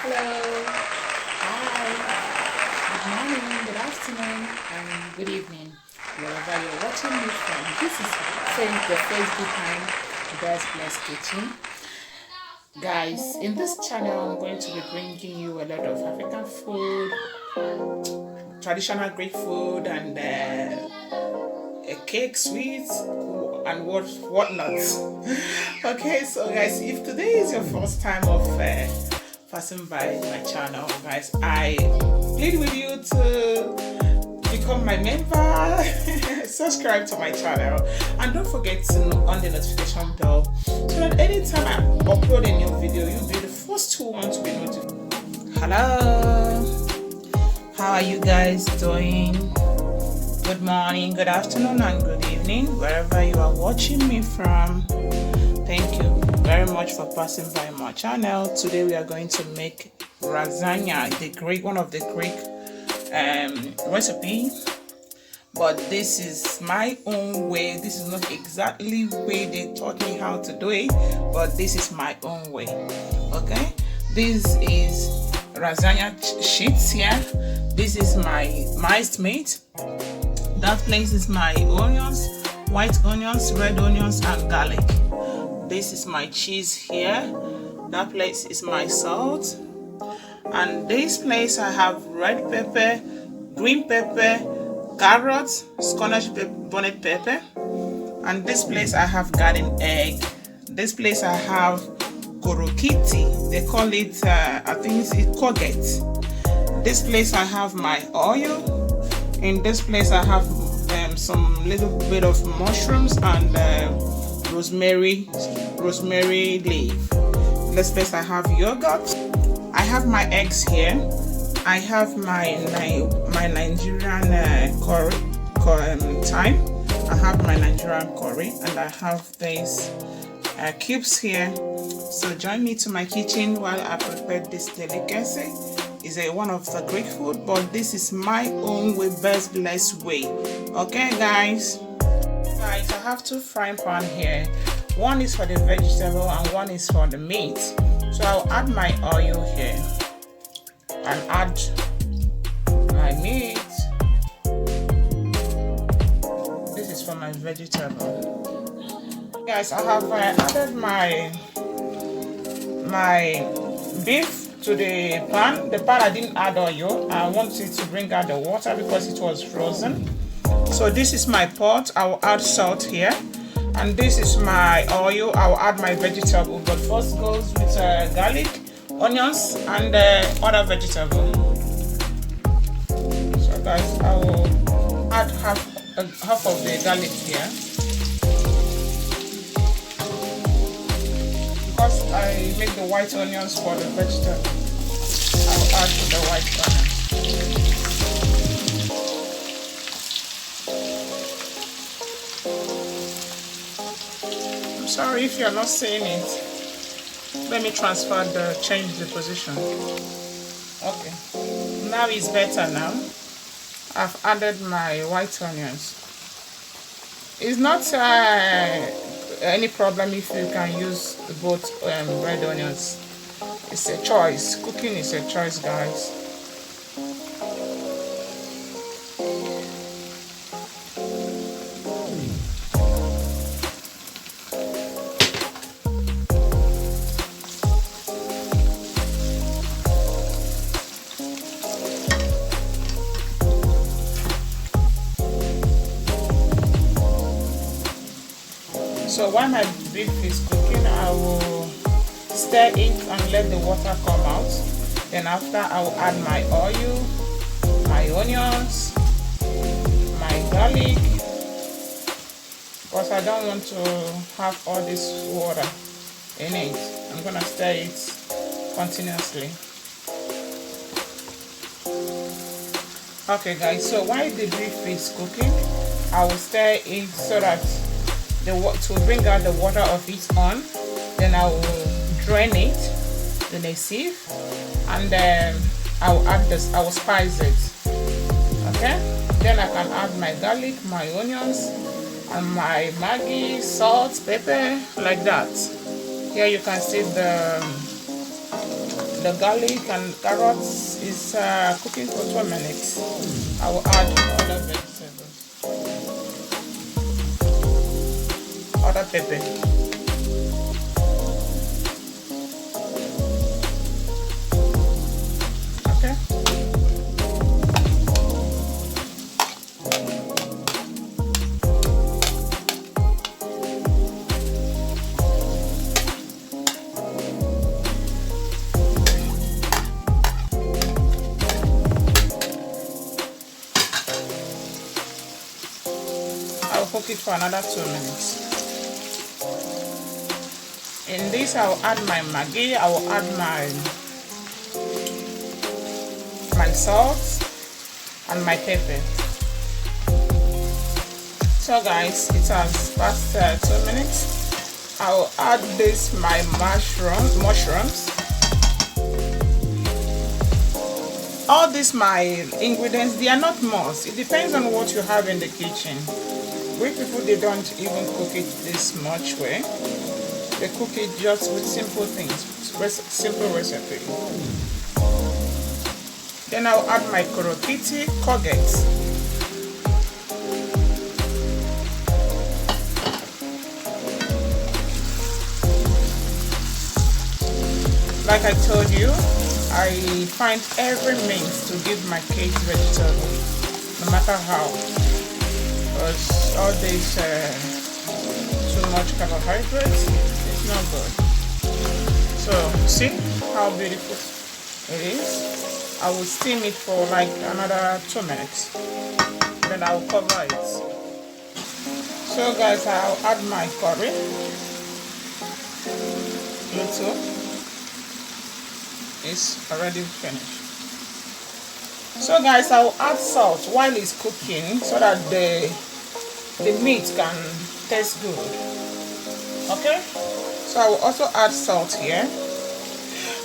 Hello, hi, good morning, good afternoon, and good evening, wherever you're watching me from. This is the Facebook time, Best Bless Kitchen. Guys, in this channel, I'm going to be bringing you a lot of African food, traditional Greek food, and cake, sweets, and whatnot. Okay, so guys, if today is your first time of passing by my channel, guys, I plead with you to become my member, subscribe to my channel, and don't forget to on the notification bell so that anytime I upload a new video, you'll be the first one to be notified. Hello, how are you guys doing? Good morning, good afternoon, and good evening, wherever you are watching me from. Thank you very much for passing by my channel. Today we are going to make lasagna, one of the Greek recipe. But this is my own way. This is not exactly the way they taught me how to do it, but this is my own way. Okay, this is lasagna sheets here. This is my miced meat. That place is my onions, white onions, red onions, and garlic. This is my cheese here. That place is my salt. And this place I have red pepper, green pepper, carrots, Scottish bonnet pepper. And this place I have garden egg. This place I have gorokiti. They call it, I think it's courgette. This place I have my oil. In this place I have some little bit of mushrooms and rosemary leaf. In this place I have yogurt. I have my eggs here. I have my Nigerian thyme. I have my Nigerian curry, and I have these cubes here. So join me to my kitchen while I prepare this delicacy. Is one of the Greek food, but this is my own way, best blessed way. Okay, guys, I have two frying pan here. One is for the vegetable and one is for the meat. So I'll add my oil here and add my meat. This is for my vegetable. Guys, I have added my beef to the pan. The pan I didn't add oil. I wanted to bring out the water because it was frozen. So this is my pot. I will add salt here, and this is my oil. I will add my vegetable, but first goes with garlic, onions, and other vegetable. So guys, I will add half of the garlic here. Because I make the white onions for the vegetable, I'll add the white onions. I'm sorry if you're not seeing it. Let me change the position. Okay, now it's better now. I've added my white onions. It's not any problem if you can use both red onions. It's a choice. Cooking is a choice, guys. So while my beef is cooking, I will stir it and let the water come out. Then after, I will add my oil, my onions, my garlic, because I don't want to have all this water in it. I'm gonna stir it continuously. Okay, guys, so while the beef is cooking, I will stir it so that to bring out the water of it on. Then I will drain it in a sieve, and then I will add this. I will spice it. Okay. Then I can add my garlic, my onions, and my Maggi, salt, pepper, like that. Here you can see the The garlic and carrots is cooking for 2 minutes. I will add other vegetables, other pepper. Okay. I'll cook it for another 2 minutes. In this, I'll add my Maggi. I will add my salt and my pepper. So guys, it has passed 2 minutes. I will add my mushrooms. All these my ingredients, they are not must. It depends on what you have in the kitchen. We people, they don't even cook it this much way. They cook it just with simple things, simple recipe. Then I'll add my korokiti courgette. Like I told you, I find every means to give my kids vegetable, no matter how. Because all this too much carbohydrates, it's not good. So see how beautiful it is. I will steam it for like another 2 minutes. Then I will cover it. So guys, I'll add my curry. Little. It's already finished. So guys, I will add salt while it's cooking so that the meat can taste good. Okay, so I will also add salt here.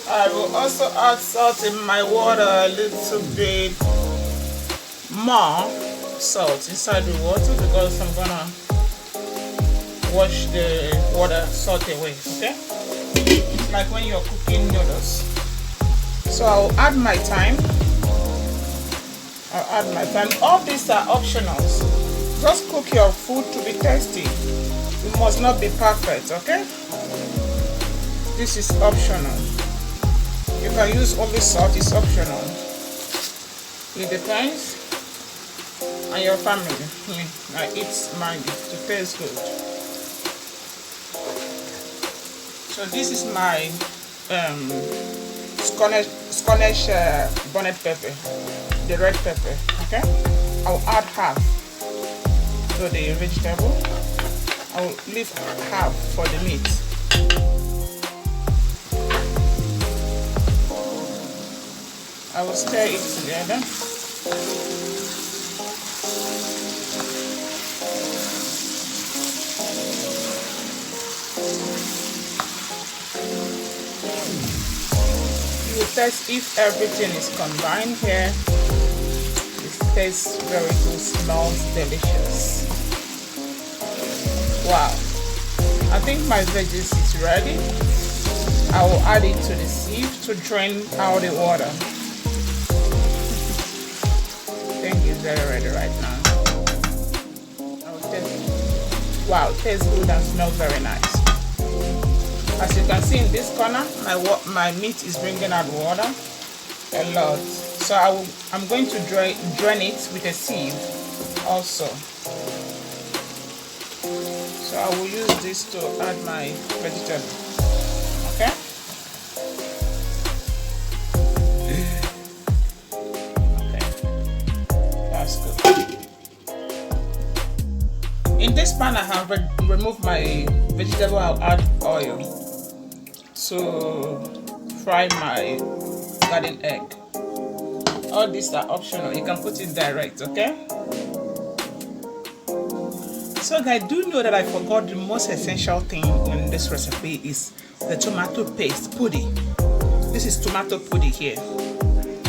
I will also add salt in my water, a little bit more salt inside the water because I'm gonna wash the water salt away. Okay, like when you're cooking noodles. So I'll add my thyme. All these are optionals. Just cook your food to be tasty. It must not be perfect, okay? This is optional. You can use only salt, it's optional. It depends on your family. I eat mine to taste good. So this is my Scottish bonnet pepper, the red pepper. Okay, I'll add half to the vegetable. I'll leave half for the meat. I will stir it together. You test if everything is combined here. It tastes very good, smells delicious. Wow, I think my veggies is ready. I will add it to the sieve to drain out the water. I think it's very ready right now. I will taste. Wow, it tastes good and smells very nice. As you can see in this corner, my meat is bringing out water a lot. So I'm going to drain it with a sieve also. So I will use this to add my vegetable. Okay? Okay. That's good. In this pan I have removed my vegetable. I'll add oil to fry my garden egg. All these are optional. You can put it direct, okay? So guys, do know that I forgot the most essential thing in this recipe is the tomato paste pudding. This is tomato pudding here.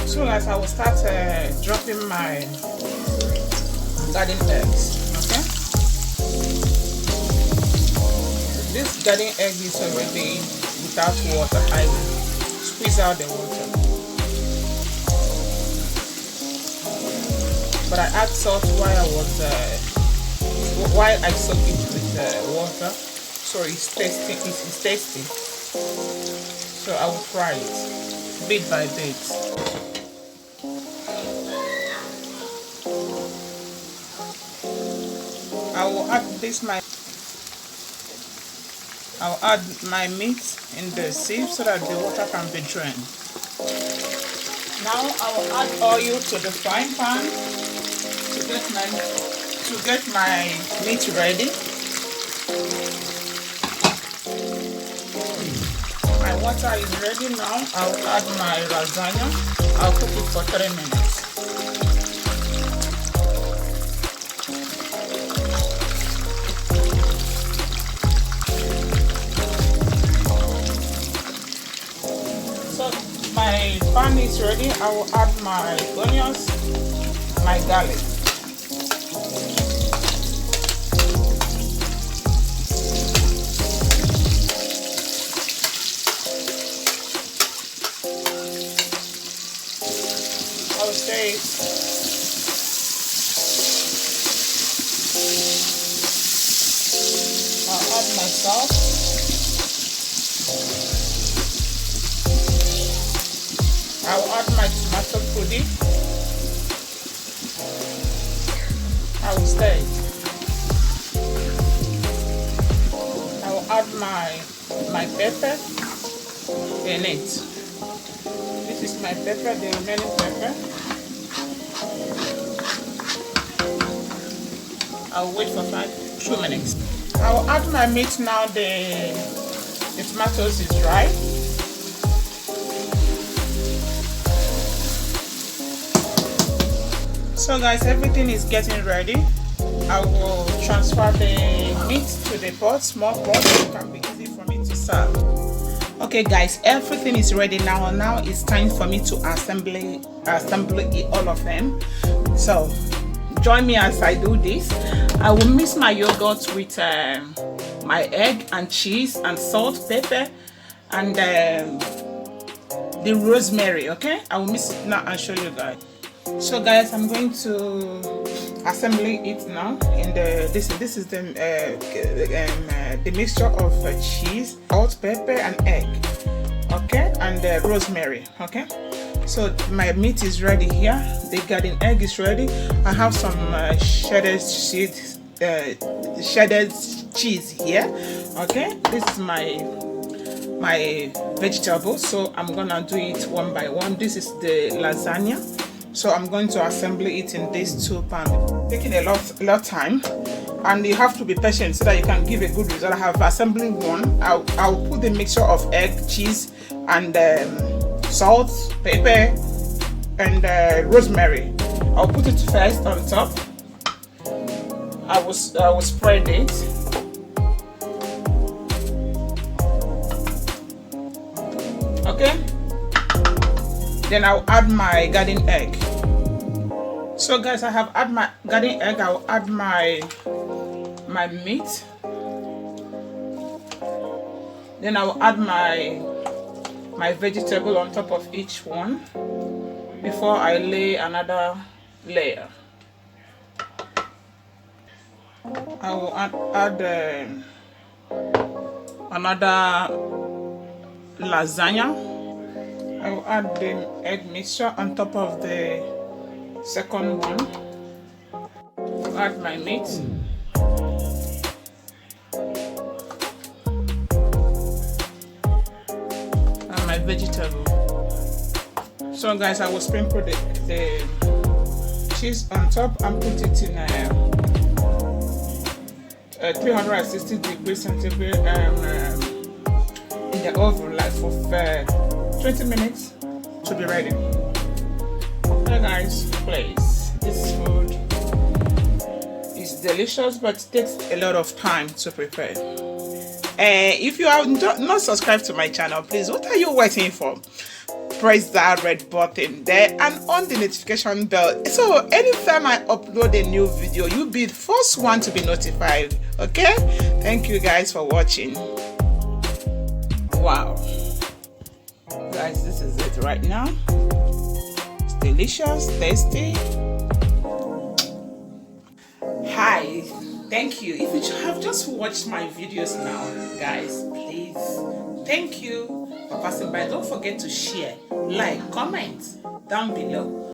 So guys, I will start dropping my garden eggs, okay? This garden egg is already without water. I will squeeze out the water. But I add salt while I soak it with water, so it's tasty. It's tasty. So I will fry it bit by bit. I will add I'll add my meat in the sieve so that the water can be drained. Now I will add oil to the frying pan to get my meat ready. My water is ready now. I'll add my lasagna. I'll cook it for 3 minutes. So my pan is ready. I will add my onions, my garlic. I'll say I'll add my salt. I'll add my tomato puree. I will stir it. I will add my pepper in it. This is my pepper, the remaining pepper. I'll wait for 2 minutes. I will add my meat now. The tomatoes is dry. So guys, everything is getting ready. I will transfer the meat to the pot, small pot, so it can be easy for me to serve. Okay guys, everything is ready now. Now it's time for me to assemble all of them. So join me as I do this. I will mix my yogurt with my egg and cheese and salt, pepper, and the rosemary. Okay, I will mix it now and show you guys. So guys, I'm going to assemble it now. In this is the mixture of cheese, salt, pepper, and egg. Okay, and rosemary. Okay, so my meat is ready here. The garden egg is ready. I have some cheddar cheese here. Okay, this is my vegetables. So I'm gonna do it one by one. This is the lasagna. So I'm going to assemble it in these 2 pans. Taking a lot time, and you have to be patient so that you can give a good result. I have assembling one. I'll put the mixture of egg, cheese, and salt, pepper, and rosemary. I'll put it first on top. I will spread it. Okay. Then I'll add my garden egg. So guys, I have add my garden egg. I'll add my meat. Then I'll add my vegetable on top of each one before I lay another layer. I will add another lasagna. I will add the egg mixture on top of the second one. I'll add my meat. And my vegetable. So guys, I will sprinkle the cheese on top and put it in 360 degrees centigrade in the oven, like for 20 minutes to be ready. Okay guys, please, this food is delicious, but it takes a lot of time to prepare. If you have not subscribed to my channel, please, what are you waiting for? Press that red button there and on the notification bell, so anytime I upload a new video, you'll be the first one to be notified. Okay, thank you guys for watching. Wow, guys, this is it right now. It's delicious, tasty. Hi, thank you. If you have just watched my videos now, guys, please, thank you for passing by. Don't forget to share, like, comment down below.